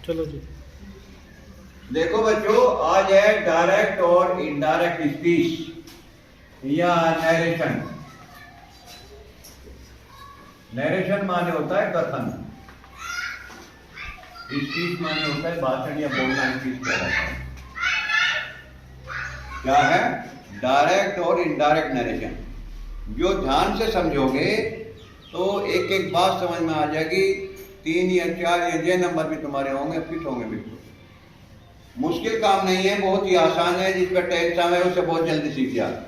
चलो जी। देखो बच्चों, आज है डायरेक्ट और इनडायरेक्ट स्पीच या नरेशन। नरेशन माने होता है कथन, स्पीच माने होता है भाषण या बोलना। स्पीच कहलाता है। क्या है? डायरेक्ट और इनडायरेक्ट नरेशन। जो ध्यान से समझोगे तो एक एक बात समझ में आ जाएगी। 3 या 4 या जे नंबर भी तुम्हारे होंगे, फिट होंगे बिल्कुल। मुश्किल काम नहीं है, बहुत ही आसान है। जिस पर टेंशन है उसे बहुत जल्दी सीख जाए।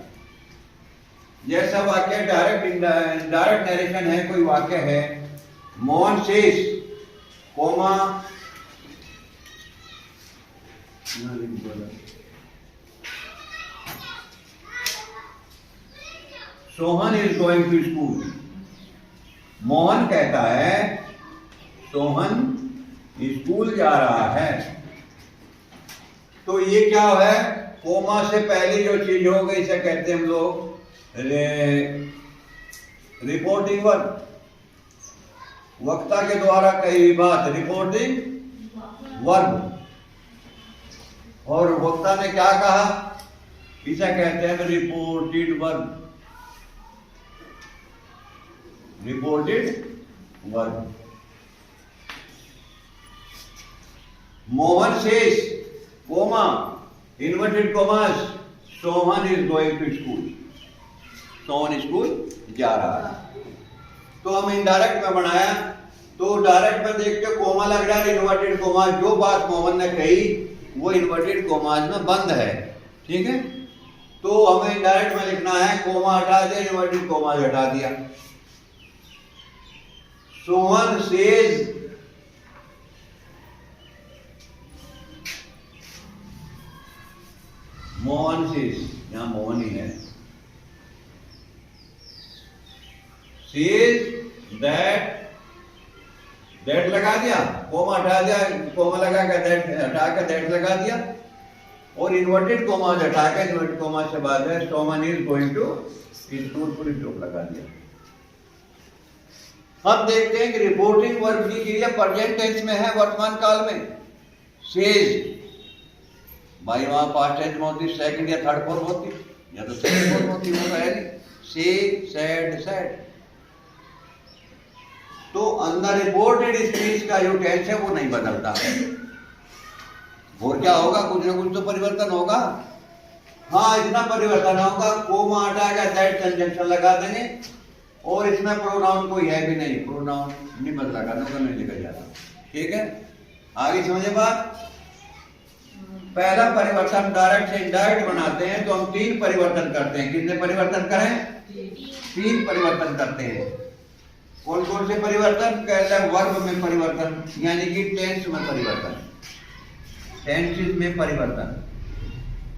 जैसा वाक्य डायरेक्ट इनडायरेक्ट नरेशन है। कोई वाक्य है, Mohan says comma Sohan is going to school. Mohan कहता है सोहन स्कूल जा रहा है। तो ये क्या है? कोमा से पहले जो चीज हो गई इसे कहते हैं हम लोग रिपोर्टिंग वर्ब। वक्ता के द्वारा कही हुई बात रिपोर्टिंग वर्ब। और वक्ता ने क्या कहा, इसे कहते हैं reported verb. Reported verb. Mohan says comma inverted commas Sohan is going to school. Sohan school जा रहा है। तो हम इनडायरेक्ट में बनाया। तो डायरेक्ट में देखते कोमा लग रहा है, इन्वर्टेड कोमा। जो बात मोहन ने कही वो इन्वर्टेड कोमास में बंद है। ठीक है। तो हमें इनडायरेक्ट में लिखना है, कोमा हटा दिया, इन्वर्टेड कोमास हटा दिया। सोहन सेज मोहन सेज, यहां मोहन ही है। सेज दैट लगा दिया, कोमा हटा दिया, कोमा लगा कर दैट हटा कर दैट लगा दिया। और इन्वर्टेड कोमा हटा कर इन्वर्टेड कोमा से बाद है Soman is going to school, पूरी टोप लगा दिया। अब देखते हैं कि रिपोर्टिंग वर्ब की क्रिया प्रेजेंट टेंस में है, वर्तमान काल में। सेज भाई वहां पास्ट टेंस में होती, सेकंड या थर्ड फॉर्म होती, या तो सेकंड फॉर्म होती, वो तो है नहीं। से सैड सैड। तो अंदर रिपोर्टेड स्पीच का जो टेंस है वो नहीं बदलता। और क्या होगा? कुछ ना कुछ तो परिवर्तन होगा। हाँ, इतना परिवर्तन होगा, कोमा हटा के दैट कंजंक्शन लगा देंगे। और इसमें प्रोनाउन कोई है भी नहीं, प्रोनाउन नहीं बदला करना, नहीं लिखा जाता। ठीक है, आगे समझे बात। पहला परिवर्तन डायरेक्ट से इनडायरेक्ट बनाते हैं तो हम 3 परिवर्तन करते हैं। कितने परिवर्तन करें? 3 परिवर्तन करते हैं। कौन कौन से परिवर्तन? कहते हैं वर्ब में परिवर्तन, यानी कि टेंस में परिवर्तन। टेंसेस में परिवर्तन,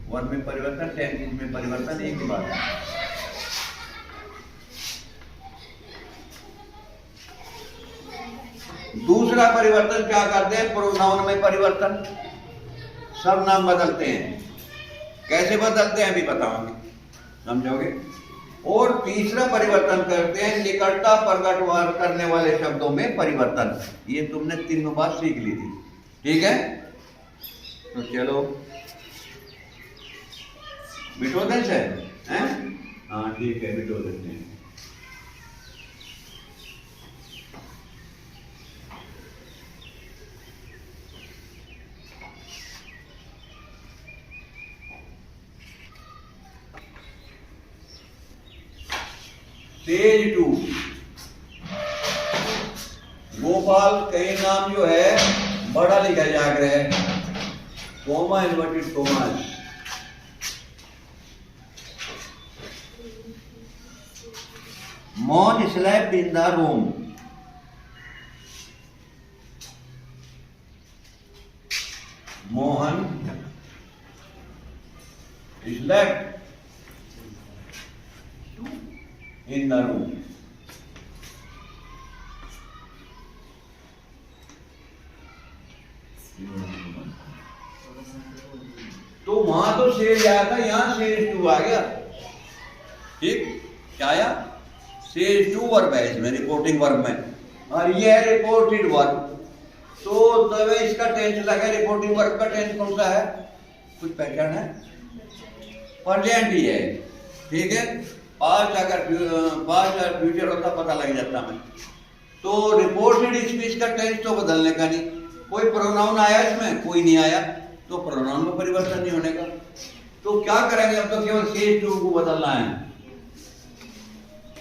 वर्ब में परिवर्तन, टेंसेस में परिवर्तन, एक ही बात है। दूसरा परिवर्तन क्या करते हैं? प्रोनाउन में परिवर्तन। सब नाम बदलते हैं। कैसे बदलते हैं अभी बताऊंगे, समझोगे। और तीसरा परिवर्तन करते हैं निकटता प्रकट करने वाले शब्दों में परिवर्तन। ये तुमने 3 बात सीख ली थी। ठीक है, तो चलो मिटो देते हैं। हाँ ठीक है, मिटो देते हैं। स्टेज 2 गोपाल कई नाम जो है बड़ा लिखा जाकर है, coma inverted commas. Mohan slept in the room. Mohan slept in the room। तो वहां तो शेर आया था, यहां शेर 2 आ गया। ठीक, क्या आया? शेर 2 वर्ब है इसमें, रिपोर्टिंग वर्ब में। और ये है रिपोर्टेड वर्ब। तो तब इसका टेंस लगा, रिपोर्टिंग वर्ब का टेंस कौन सा है, कुछ पहचान है, प्रेजेंट ही है, ठीक है। पास्ट अगर पास्ट और फ्यूचर होता पता लग जाता हमें। तो रिपोर्टेड स्पीच का टेंस तो बदलने का नहीं, कोई प्रोनाउन आया इसमें, कोई नहीं आया, तो प्रोनाउन में परिवर्तन नहीं होने का। तो क्या करेंगे, अब तो केवल सेज टू को बदलना है।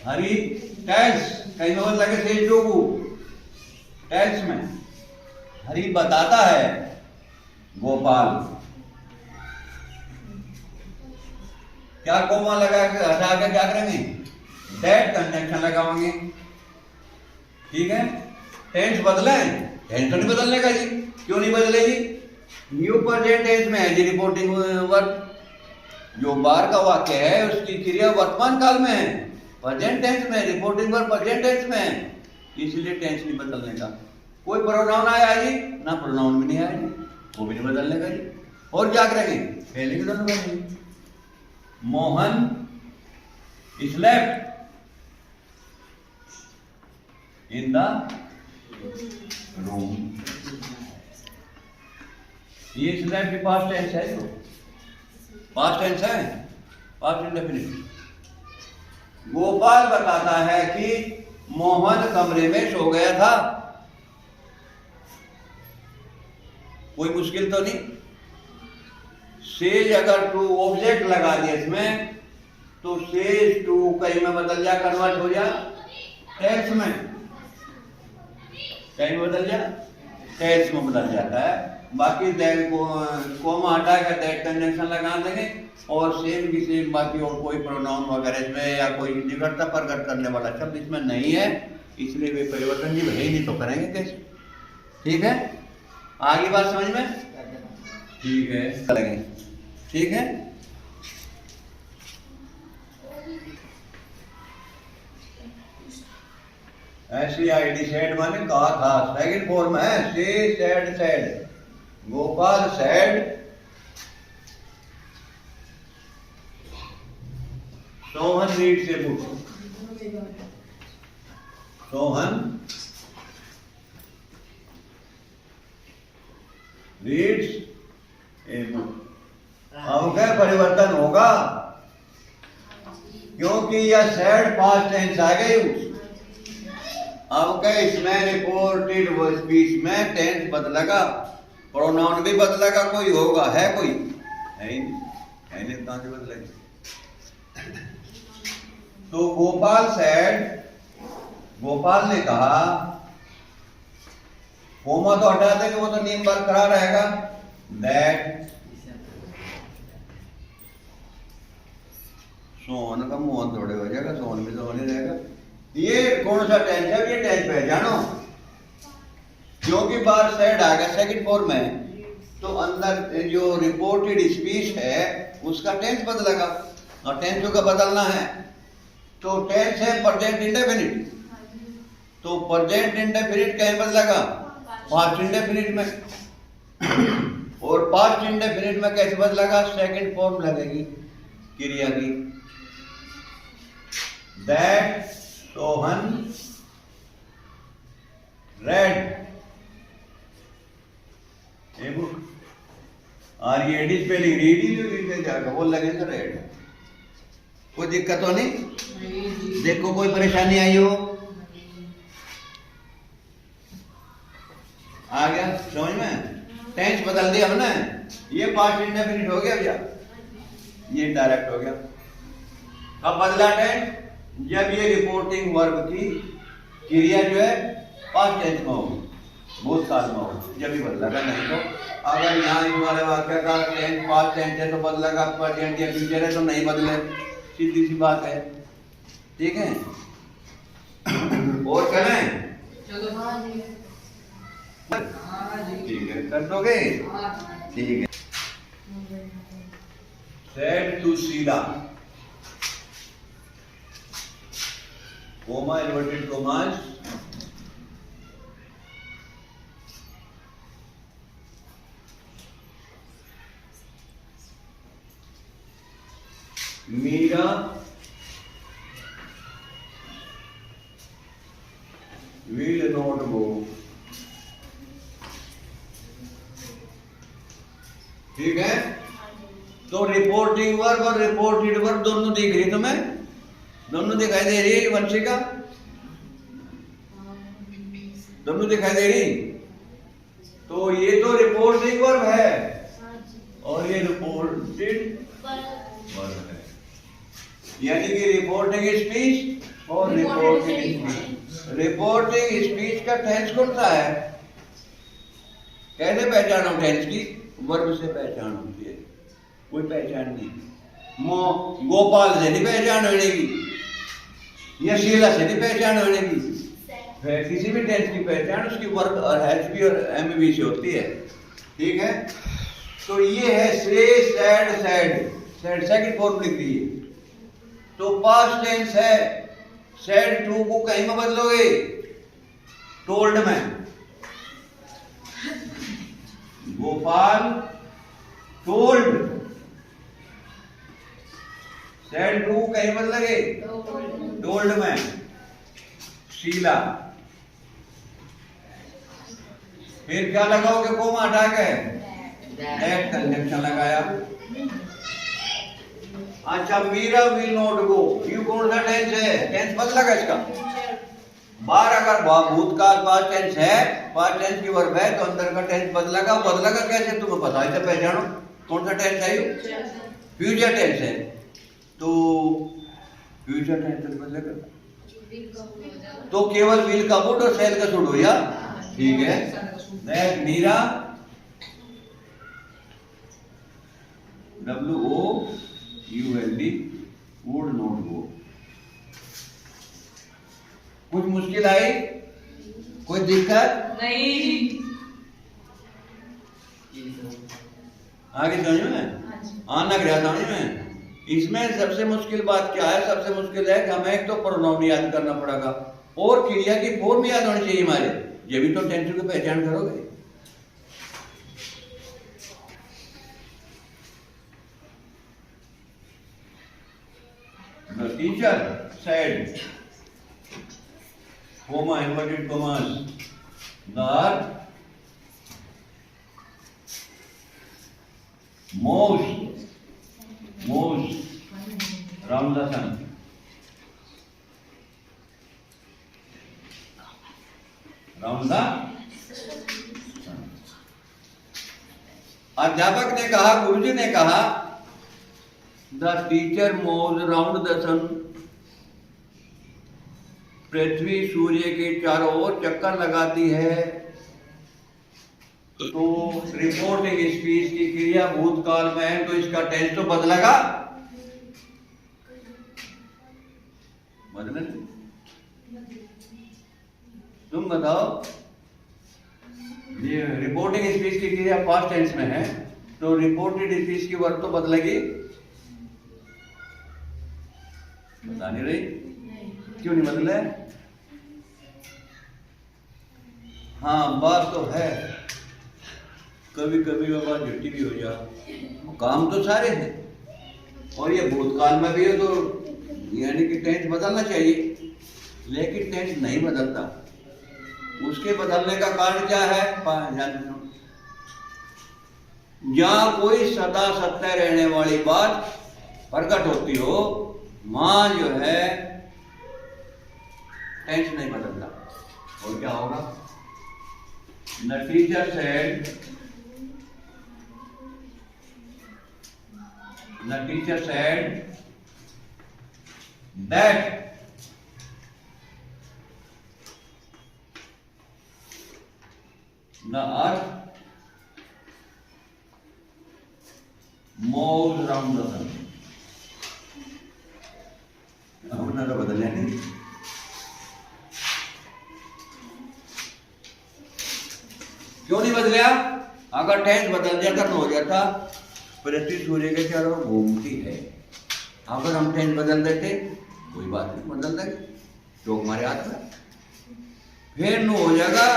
हरी टेंस कहीं में लगे सेज टू को, टेंस में हरी बताता है गोपाल, क्या कोमा लगा के हटा के क्या करेंगे, दैट कंजंक्शन लगाओगे, ठीक है। टेंस बदले, टेंस तो नहीं बदलने का जी, क्यों नहीं बदलेगी, न्यू प्रेजेंट टेंस में है जी रिपोर्टिंग वर्ब, जो बाहर का वाक्य है उसकी क्रिया वर्तमान काल में है, प्रेजेंट टेंस में, रिपोर्टिंग वर्ब प्रेजेंट टेंस में है, इसलिए टेंस नहीं बदलने का। कोई प्रोनाउन आया जी, ना प्रोनाउन भी नहीं आया जी, वो भी नहीं बदलने का जी। और क्या करेंगे, पहले की दोनों करेंगे। Mohan slept in the room, ये स्लेप्ट भी पास्ट टेंस है, जो पास्ट टेंस है, पास्ट इंडेफिनिट। गोपाल बताता है कि मोहन कमरे में सो गया था, कोई मुश्किल तो नहीं। सेज अगर टू ऑब्जेक्ट लगा दिया इसमें, तो सेज टू कहीं में बदल जा, कन्वर्ट हो जा टेंस में, कहीं बदल जा टेंस में बदल जाता है। बाकी कोमा हटा कर दैट कंजंक्शन लगा देंगे, और सेम की सेम बाकी और कोई प्रोनाउन वगैरह इसमें या कोई निकटता प्रकट करने वाला शब्द इसमें नहीं है, इसलिए वे परिवर्तन जी है नहीं तो करेंगे कैसे, ठीक है। आगे बात समझ में, ठीक है, करेंगे, ठीक है। ऐसी आईडी सेड माने कहा था, सेकंड फॉर्म है, से said said, Gopal said Sohan reads a book, Sohan reads a book. अब क्या परिवर्तन होगा, क्योंकि यह सेड पास्ट टेंस आ गई, अब क्या इसमें रिपोर्टेड स्पीच में टेंस बदलेगा, प्रोनाउन भी बदलेगा, कोई होगा, है कोई है नहीं, कहां से बदलेगा। तो गोपाल सेड, गोपाल ने कहा, कोमा तो हटा देंगे, वो तो नियम बरकरार रहेगा, दैट सोहन का मोहन थोड़े हो जाएगा, सोहन भी तो होने रहेगा। ये कौन सा टेंस है, ये टेंस पहचानो, क्योंकि बार सेड आ गया सेकंड फॉर्म में, तो अंदर जो रिपोर्टेड स्पीच है उसका टेंस बदलेगा, और टेंस का बदलना है, तो टेंस है प्रेजेंट इंडेफिनिट, तो प्रेजेंट इंडेफिनिट कहीं बदलेगा, पास्ट इंडेफिनिट में, और पास्ट इंडेफिनिट में कैसे बदलेगा, सेकंड फॉर्म लगेगी क्रिया की, that Sohan red a book, और ये एडिस पे रीड ही जाएगा, वो लगे तो रेड, कोई दिक्कत तो नहीं, देखो कोई परेशानी आई हो, आ गया समझ में। टेंस बदल दिया हमने, ये पास्ट इंडेफिनिट हो गया भैया, ये डायरेक्ट हो गया। अब बदला टेंस, जब ये रिपोर्टिंग वर्ब की क्रिया जो है पास्ट टेंस में होगी, भूतकाल में होगी, जब भी बदलेगा, नहीं तो अगर यहाँ इस वाले वाक्य का टेंस पास्ट टेंस है तो बदलेगा, प्रेजेंट या फ्यूचर है तो नहीं बदले, सीधी सी बात है, ठीक है। और करें, ठीक है, कर दोगे, ठीक है। Said to Sheela, comma inverted commas, Meera will not go ठीक है। तो रिपोर्टिंग वर्ब और रिपोर्टेड वर्ब दोनों दिख रही तुम्हें, दोनों दिखाई दे रही है वंशिका, दोनों दिखाई दे रही। तो ये तो रिपोर्टिंग वर्ब है और ये रिपोर्टेड वर्ब है, यानी कि रिपोर्टिंग स्पीच और रिपोर्टिंग स्पीच। रिपोर्टिंग स्पीच का टेंस कौन सा है? कैसे पहचान हो टेंस की? वर्ब से पहचान होती है, कोई पहचान नहीं। गोपाल से नहीं पहचान होगी या शीला से नहीं पहचान होगी, किसी भी टेंस की पहचान उसकी वर्ब और एचबी और एमबी से होती है। ठीक है। तो ये है से, sad, sad, sad second form लिख दिए। तो पास्ट टेंस है, सैड टू को कहीं में बदलोगे? टोल्ड में। गोपाल टोल्ड, सैड टू कहीं बदलोगे? टोल्ड में। शीला, फिर क्या लगाओगे? कोमा हटा के दैट कंजंक्शन लगाया। अच्छा, Meera will not go, you कौन सा टेंस है? टेंस बदला का इसका? बार अगर भूतकाल पास्ट टेंस है, पास्ट टेंस की वर्ब है, तो अंदर का टेंस बदला का कैसे? तुम्हें पता है, तो पहचानो कौन सा टेंस है? फ्यूचर टेंस है। तो फ्यूचर टेंस बदलेगा तो केवल विल का वुड और सेल का शुड हो जा। ठीक है। That Meera, WOULD, would not go. कुछ मुश्किल आई? कोई दिक्कत नहीं? आगे समझ में आना गया समझ में। इसमें सबसे मुश्किल बात क्या है? सबसे मुश्किल है कि हमें एक तो प्रोनाउन याद करना पड़ेगा और क्रिया की फॉर्म याद होनी चाहिए हमारे, ये भी तो टेंस की पहचान करोगे। The teacher said, comma, inverted commas, the mouse round the sun. Round the sun. अध्यापक ने कहा, गुरुजी ने कहा, the teacher moves round the sun, पृथ्वी सूर्य के चारों ओर चक्कर लगाती है। तो रिपोर्टिंग स्पीच की क्रिया भूतकाल में है, तो इसका टेंस तो बदलेगा। बदले तुम बताओ, ये रिपोर्टिंग स्पीच की क्रिया पास्ट टेंस में है, तो रिपोर्टेड स्पीच की वर्ब तो बदलेगी? बता नहीं रही? क्यों नहीं बदले? हाँ, बात तो है, कभी कभी वो बात झूठी भी हो जा। काम तो सारे हैं और ये भूतकाल में भी है, तो यानी कि टेंस बदलना चाहिए, लेकिन टेंस नहीं बदलता। उसके बदलने का कारण क्या है? जहां कोई सदा सत्य रहने वाली बात प्रकट होती हो, वहां जो है टेंस नहीं बदलता। और क्या होगा? The teacher said, that the earth moves around the sun. अपना तो बदले नहीं। क्यों नहीं बदलिया? अगर टेंस बदल जाता तो हो जाता, पृथ्वी सूर्य के चारों ओर घूमती है। अगर हम टेंस बदल देते, कोई बात नहीं, बदल देंगे, जो हमारे हाथ में। फिर नो हो जाएगा,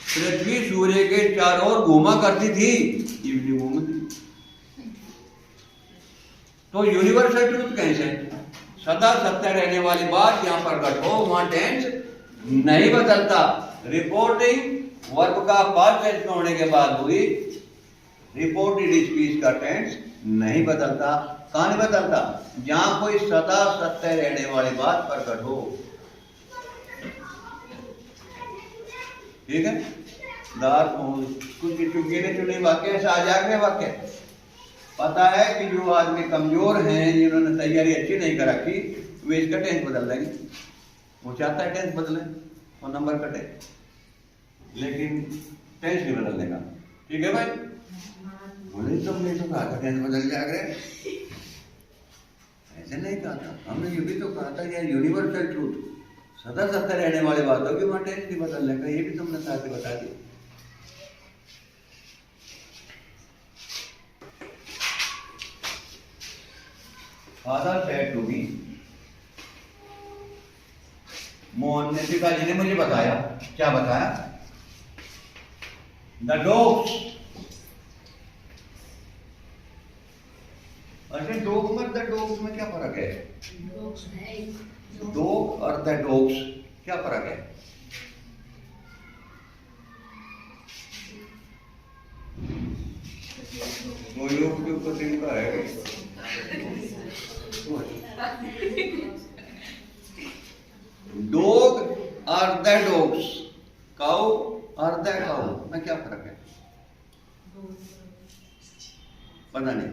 पृथ्वी सूर्य के चारों ओर घूमा करती थी, इवनिंग घूमती। तो यूनिवर्सल ट्रूथ कैसे? सदा सत्य रहने वाली बात यहाँ प्रकट हो, वहां टेंस नहीं बदलता। रिपोर्टिंग वर्ब का पास्ट टेंस में होने के बाद हुई, रिपोर्टेड स्पीच का टेंस नहीं बदलता। कहाँ नहीं बदलता? जहां कोई सदा सत्य रहने वाली बात प्रकट हो। ठीक है, कुछ गिने चुने वाक्य ऐसा आ जाएंगे। वाक्य पता है कि जो आदमी कमजोर हैं, जिन्होंने तैयारी अच्छी नहीं कर रखी, वे इसका टेंस बदल देंगे। वो चाहता है टेंस बदले और नंबर कटे, लेकिन टेंस नहीं बदल देगा। ठीक है भाई, बोले तुमने तो कहा था टेंस बदल जाएगा। ऐसे नहीं कहा था, हमने ये भी तो कहा था यार यूनिवर्सल ट्रूथ, सदा सत्य रहने वाली बातों की वहां टेंस नहीं बदल देगा। ये भी तुमने साथ ही बता दिया। Father said to me, Mohan ने, पिताजी ने मुझे बताया। क्या बताया? The dogs. अच्छा, डॉग में द डॉग्स में क्या फर्क है? डॉग और द डॉग्स क्या फर्क है? वो यूट्यूब पर इनका है। डॉग और द डॉग्स, काऊ और द काऊ में क्या फर्क है? पता नहीं,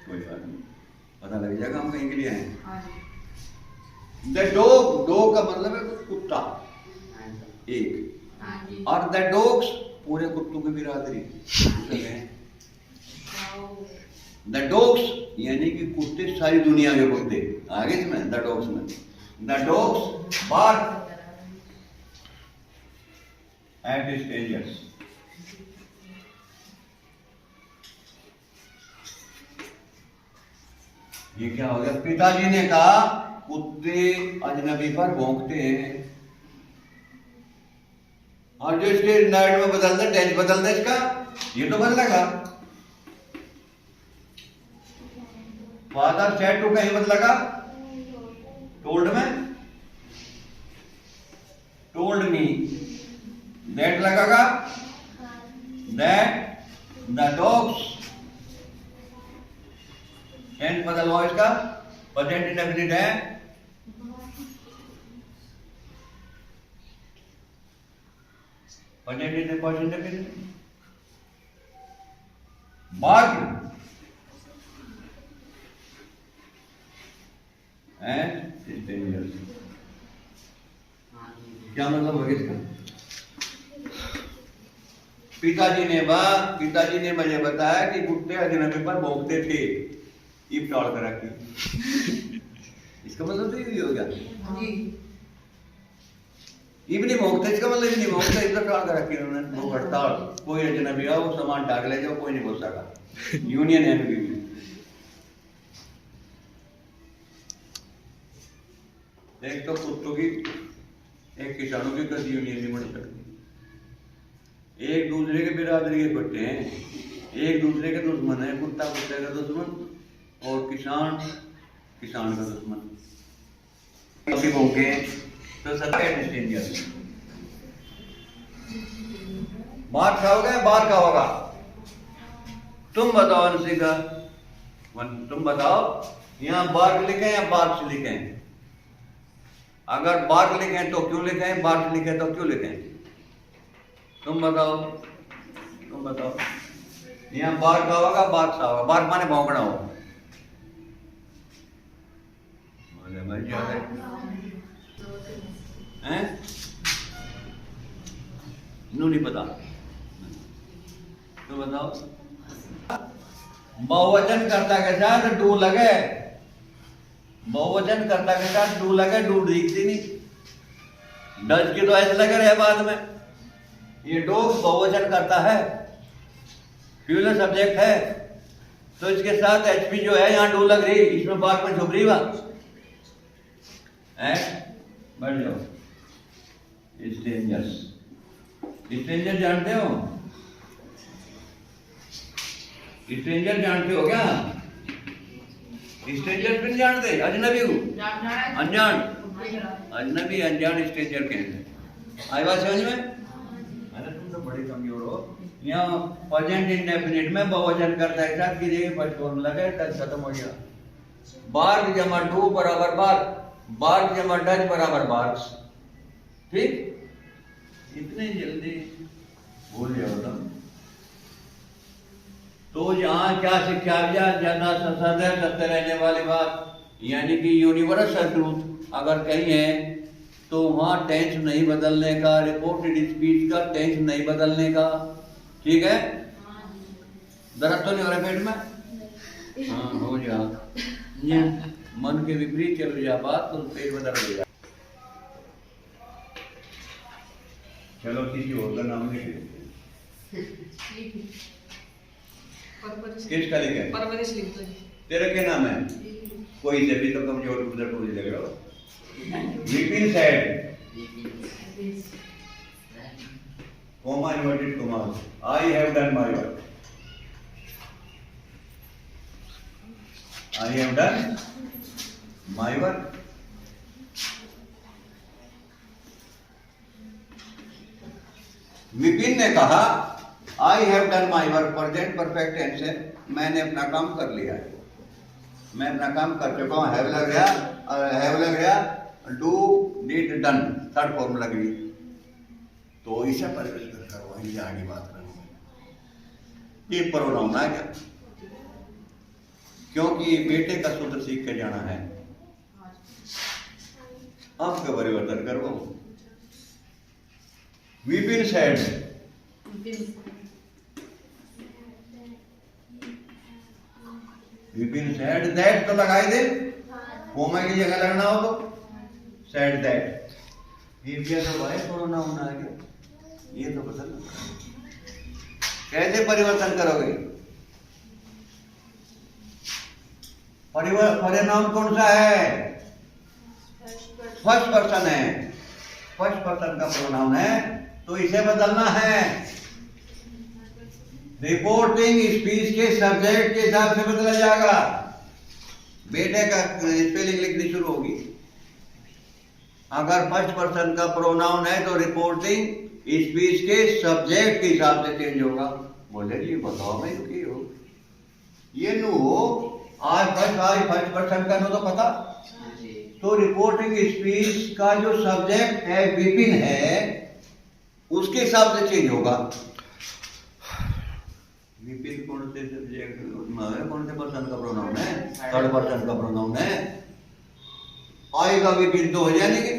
कोई बात नहीं, पता लग जाएगा। हम कहीं के लिए हैं। द डॉग, डॉग का मतलब है कुत्ता एक, और द डॉग्स पूरे कुत्तों की बिरादरी। द डॉग्स यानी कि कुत्ते, सारी दुनिया के कुत्ते आगे इसमें द डॉग्स में। The dogs bark at strangers. ये क्या हो गया? पिताजी ने कहा कुत्ते अजनबी पर भौंकते हैं। और जो इसके नाइट में बदल दे, टेंस बदल दे इसका, ये तो बदलेगा। फादर सेड टू कहीं बदलेगा, टोल्ड में, टोल्ड मी। दैट लगेगा, दैट द डॉग्स। टेंस बदल हुआ इसका, प्रेजेंट इंडेफिनिट है। Present indefinite bark and strangers. क्या मतलब हो गया इसका? पिताजी ने मुझे बताया कि कुत्ते अजनबी पर भौंकते थे। इफ टॉल कर रखी। इसका मतलब तो यही हो गया। इब नहीं भौंकते, इसका मतलब नहीं भौंकते, इधर टॉल कर रखी उन्होंने। वो हड़ताल, कोई अजनबी आओ वो सामान टाक ले जाओ, कोई नहीं बोल सका। यूनियन है अभी भी। एक तो कुत्तों की, एक किसानों की कभी यूनियन नहीं बन सकती। एक दूसरे के बिरादरी के कुत्ते हैं, एक दूसरे के दुश्मन है। कुत्ता कुत्ते का दुश्मन और किसान किसान का दुश्मन। कभी भौंके तो स्ट्रेंजर। बार खाओगे, बार का होगा। तुम बताओ अंशिका, तुम बताओ यहाँ बार्क लिखे या बार्क्स लिखे? अगर बार्क लिखे तो क्यों लिखे, बार्क्स लिखे तो क्यों लिखे? तुम बताओ, तुम बताओ। यहाँ बार्क का होगा, बार्क्स होगा। बार्क माने भौंकना हो। भाई हैं? नहीं पता तो बताओ। बहुवचन कर्ता के साथ डू लगे, बहुवचन कर्ता के साथ डू लगे, डू दिखती नहीं। डज की तो ऐसे लगे रहे बाद में। ये डॉग बहुवचन करता है, फ्यूलर सब्जेक्ट है, तो इसके साथ एचपी जो है यहाँ डू लग रही, इसमें बात में झुक रही बात। बढ़ जाओ। स्ट्रेंजर्स, स्ट्रेंजर जानते हो? स्ट्रेंजर जानते हो क्या? स्ट्रेंजर भी जानते? अजनबी को अनजान, अजनबी अनजान स्ट्रेंजर कहते हैं। आई बात समझ में? अरे तुम तो बड़े कमजोर हो। यहाँ प्रेजेंट इंडेफिनिट में बहुवचन करता है साथ की जगह फर्स्ट फॉर्म लगे टच खत्म हो गया। बार्ग जमा डू बराबर बार्ग, बार्ग जमा डच बराबर बार्ग्स। ठीक, इतने जल्दी भूल जाओ। तो यहाँ क्या शिक्षा दिया, ज्यादा सदैव सत्य रहने वाली बात, यानी कि यूनिवर्सल ट्रूथ अगर कहीं है तो वहाँ टेंस नहीं बदलने का, रिपोर्टेड स्पीच का टेंस नहीं बदलने का। ठीक है, दर्द तो नहीं हो रहा पेट में? हाँ हो जा, ये मन के विपरीत चल जा बात तो पेट में दर्द हो जा। चलो किसी और का नाम लिख लेते हैं। किसका लिखा है? परवरिश लिख दो। तेरा क्या नाम है? कोई से भी तो कमजोर उधर टूट लग रहा हो। Vipin said comma inverted commas, I have done my work. I have done my work. Vipin ने कहा I have done my work, present perfect tense है, मैंने अपना काम कर लिया है, मैं अपना काम कर चुका हूँ। हैव लग गया, do did done third form लग गई, तो इसे परिवर्तन करो, ये आगे बात करो। ये प्रोनाउन है क्या? क्योंकि बेटे का सूत्र सीख के जाना है, आपका परिवर्तन करो। Vipin said, Vipin said that तो लगाई दे, कोमा की जगह लगना हो तो सेड दैट। ये तो भाई प्रोनाउन आ गया, ये तो बदल। कैसे परिवर्तन करोगे? परिणाम कौन सा है? फर्स्ट पर्सन है, फर्स्ट पर्सन का प्रोनाउन है, तो इसे बदलना है। रिपोर्टिंग स्पीच के सब्जेक्ट के हिसाब से बदला जाएगा। बेटे का स्पेलिंग लिखनी शुरू होगी। अगर फर्स्ट पर्सन का प्रोनाउन है तो रिपोर्टिंग स्पीच के सब्जेक्ट के हिसाब से चेंज होगा। बोले जी बताओ मैं क्यों हो ये नो हो, आज फर्स्ट पर्सन का नो तो पता, तो रिपोर्टिंग स्पीच का जो सब्जेक्ट है विपिन है, उसके हिसाब से चेंज होगा। विपिन कौन से सब्जेक्ट, कौन से पर्सन का प्रोनाउन है? थर्ड पर्सन का प्रोनाउन है। आएगा विपिन तो हो जाएगी,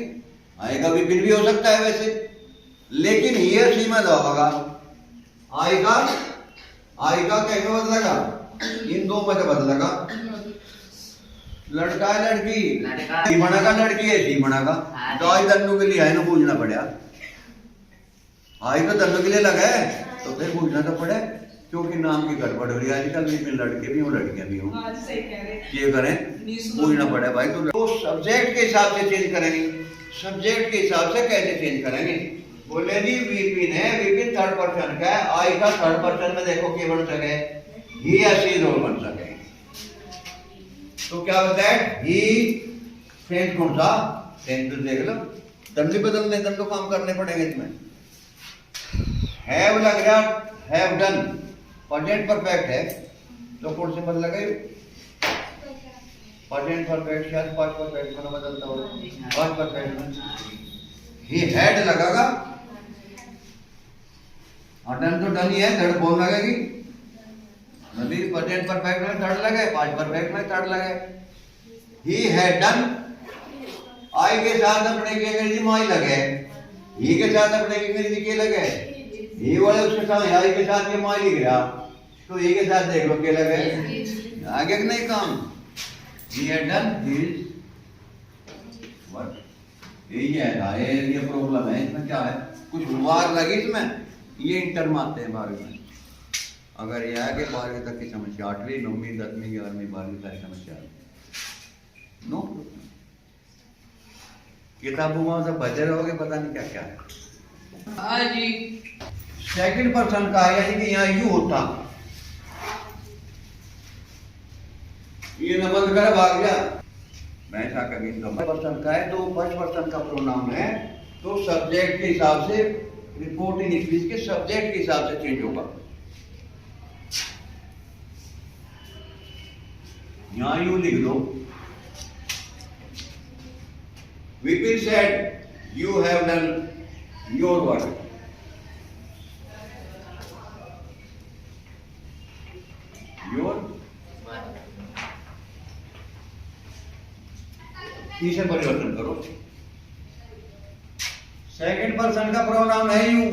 आएगा विपिन भी हो सकता है वैसे, लेकिन ये सीमा होगा। आएगा, आएगा कैसे बदलेगा? इन दो में बदलेगा। लड़का है लड़की, सीमना का लड़की है सीमना का, तो आई दन्नू के लिए है ना पूछना पड़ा। आई तो दन्नू के लिए लगा है तो फिर पूछना तो पड़े, क्योंकि नाम की गड़बड़ हो रही है आजकल। विपिन लड़के भी हो लड़कियां भी हो, ये करें पूछना पड़े भाई। तो सब्जेक्ट के हिसाब से चेंज करेंगे, सब्जेक्ट के हिसाब से कैसे चेंज करेंगे? बोले जी विपिन है, विपिन थर्ड पर्सन का है, आई का थर्ड पर्सन में देखो क्या बन सके, ही या शी रोल बन सके। तो क्या होता है? ही टेंस कौन सा? टेंस देख लो, दंड बदलने दंड तो काम करने पड़ेंगे इसमें। हैव लग रहा, हैव डन प्रेजेंट परफेक्ट है, तो कौन से बदल गए? प्रेजेंट परफेक्ट शायद पास्ट परफेक्ट में बदलता हो, पास्ट परफेक्ट में ही हैड लगागा, और डन तो डन ही है, थर्ड फॉर्म लगेगी। अभी प्रेजेंट परफेक्ट में थर्ड लगे, पास्ट परफेक्ट में थर्ड लगे। ही हैड डन, आई के साथ अपने की अंग्रेजी में आई लगे, ही के साथ अपने की अंग्रेजी के लगे, ही वाले उसके साथ आई के साथ ये माई लिख रहा, तो ही के साथ देख लो क्या लगे, आगे का नहीं काम। He had done his work, यही है ना, ये प्रॉब्लम है इसमें। क्या है, कुछ वार लगी इसमें, ये इंटर मारते हैं बारहवीं में। अगर ये आगे 12वीं तक की समस्या, 8वीं 9वीं 10वीं 11वीं 12वीं सारी समस्या नो, किताबों में सब बचे रहोगे, पता नहीं क्या क्या है। जी सेकंड पर्सन का है, यानी कि यहाँ यू होता, ये न बंद कर भाग गया, मैं ऐसा कभी पर्सन का है, तो फर्स्ट पर्सन का प्रोनाउन है, तो सब्जेक्ट के हिसाब से रिपोर्टिंग स्पीच के सब्जेक्ट के हिसाब से चेंज होगा। यहां यू लिख दो, Vipin said you have done your work. Your तीसरे परिवर्तन करो। सेकंड पर्सन का प्रोनाउन है यू,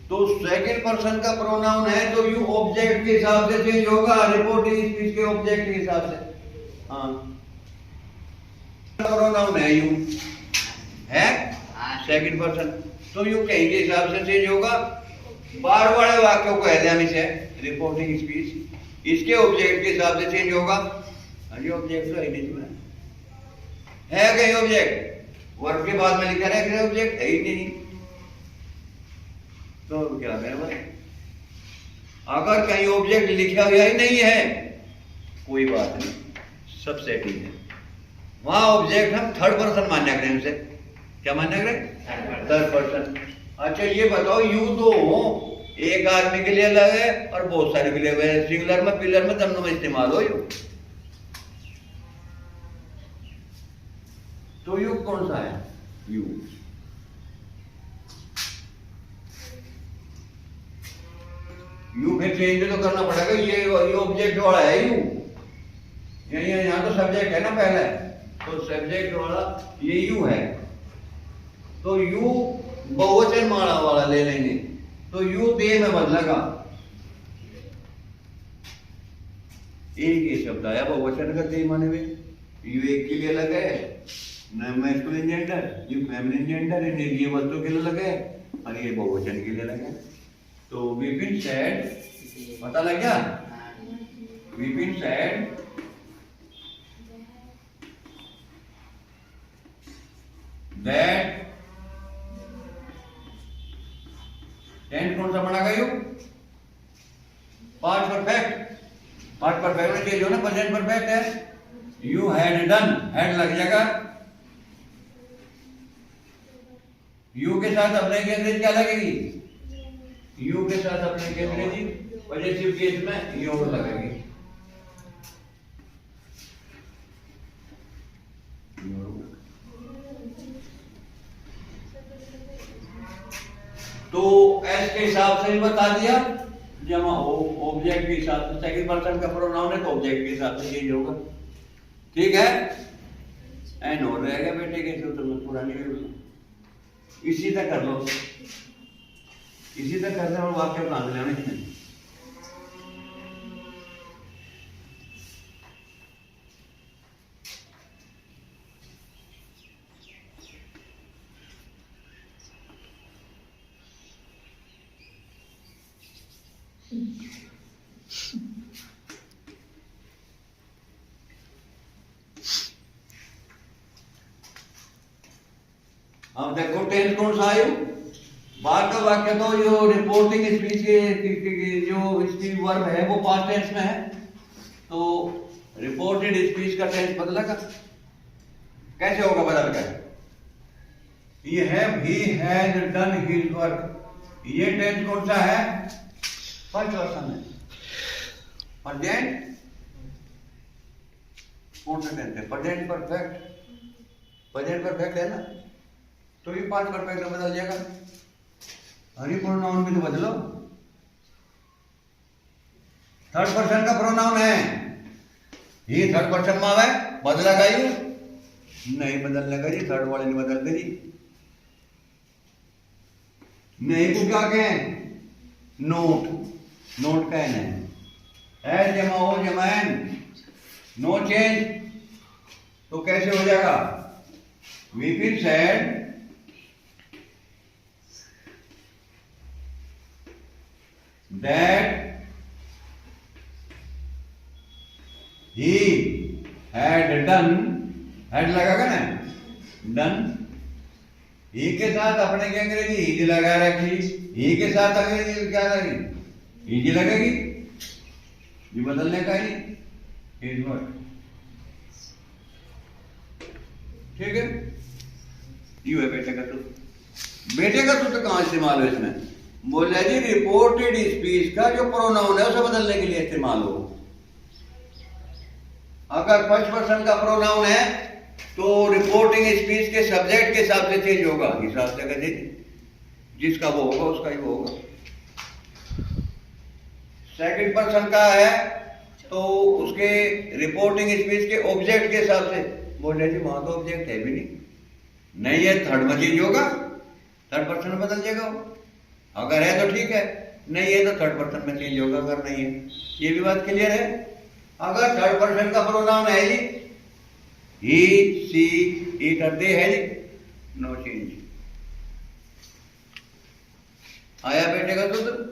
तो सेकंड पर्सन का प्रोनाउन है तो यू ऑब्जेक्ट के हिसाब से चेंज होगा, रिपोर्टिंग स्पीच के ऑब्जेक्ट के हिसाब से। हाँ, प्रोनाउन है यू, है सेकंड पर्सन, तो यू कहीं के हिसाब से चेंज होगा। बार वाले वाक्यों को एग्जामिन से रिपोर्टिंग स्पीच इसके ऑब्जेक्ट के हिसाब से चेंज होगा। ये ऑब्जेक्ट तो है नहीं, है कहीं ऑब्जेक्ट, वर्ब के बाद में लिखा है ऑब्जेक्ट है ही नहीं, तो क्या करें भाई? अगर कहीं ऑब्जेक्ट लिखा हुआ ही नहीं है कोई बात नहीं, सब सेटिंग है। वहां ऑब्जेक्ट हम थर्ड पर्सन मान्य करें, हमसे क्या मान्य करें? Third person. अच्छा ये बताओ, यू तो एक आदमी के लिए अलग है और बहुत सारे के लिए, सिंगुलर में पिलर में दोनों में इस्तेमाल हो यू, तो यू कौन सा है? यू। यू फिर चेंज तो करना पड़ेगा, ये ऑब्जेक्ट वाला है यू, यहाँ तो सब्जेक्ट है ना पहले, तो सब्जेक्ट वाला ये यू है, तो यू बहुवचन माना वाला ले लेंगे, तो यू दे में बदलेगा। एक ये शब्द आया बहुवचन का दे माने में, यू एक के लिए अलग है, मैस्कुलिन जेंडर, ये फेमिनिन जेंडर, ये वस्तु के लिए अलग है और ये बहुवचन के लिए अलग है। तो विपिन सेड, पता लग गया? विपिन सेड दैट, टेंस कौन सा बना गया? पास्ट परफेक्ट, पास्ट परफेक्ट में चेंज हो ना, प्रेजेंट परफेक्ट है। यू हैड डन, हैड लग जाएगा, यू के साथ अपने की अंग्रेजी क्या लगेगी? यू के साथ अपने की अंग्रेजी पॉजिटिव केस में योर लगेगी। तो एस के हिसाब से भी बता दिया, जमा हो ऑब्जेक्ट के हिसाब से, सेकंड पर्सन का प्रोनाउन है तो ऑब्जेक्ट के हिसाब से चेंज होगा। ठीक है, एन हो रहेगा बेटे के सूत्र में पुरानी, इसी तक कर लो, इसी तक करने और वाक्य कहां से लेने। अब देखो टेंस कौन सा आयु, बाद का वाक्य तो जो रिपोर्टिंग स्पीच के जो इसकी वर्ब है वो पास्ट टेंस में है, तो रिपोर्टेड स्पीच का टेंस बदलेगा। कैसे होगा बदल कर? ये है he has done his work, ये टेंस कौन सा है? फर्स्ट पर्सन है। प्रेजेंट कौन सा टेंस है? प्रेजेंट परफेक्ट, प्रेजेंट परफेक्ट है ना, तो ये पास्ट परफेक्ट में बदल जाएगा। अरे प्रोनाउन भी तो बदलो, थर्ड पर्सन का प्रोनाउन है, ये थर्ड पर्सन में आवे, बदलेगा यू नहीं, बदलने का जी थर्ड वाले नहीं बदलते जी, नहीं को क्या कहें? नोट, नोट कहना है जमा हो जमैन, नो चेंज, तो कैसे हो जाएगा? Vipin said that he had done, had लगागा ना, done, ही के साथ अपने की अंग्रेजी ही लगा रखी, ही के साथ अंग्रेजी क्या लगेगी? ही लगेगी, ये बदलने का ही his work। ठीक है। यू है बेटे का सूत्र। बेटे का सूत्र कहाँ इस्तेमाल हो इसमें? बोला जी रिपोर्टेड स्पीच का जो प्रोनाउन है उसे बदलने के लिए इस्तेमाल हो। अगर फर्स्ट पर्सन का प्रोनाउन है तो रिपोर्टिंग स्पीच के सब्जेक्ट के हिसाब से चेंज होगा, हिसाब से कहते जिसका वो होगा उसका ही वो होगा। सेकंड पर्सन का है तो उसके रिपोर्टिंग स्पीच के ऑब्जेक्ट के हिसाब से। बोले जी वहां तो ऑब्जेक्ट है भी नहीं है, थर्ड में चेंज होगा, थर्ड पर्सन में बदल जाएगा वो। अगर है तो ठीक है, नहीं है तो थर्ड पर्सन में चेंज होगा, अगर नहीं है। ये भी बात क्लियर है। अगर थर्ड पर्सन का प्रोनाउन है जी ही सी इट दे है जी, नो चेंज। आया बेटे का सूत्र।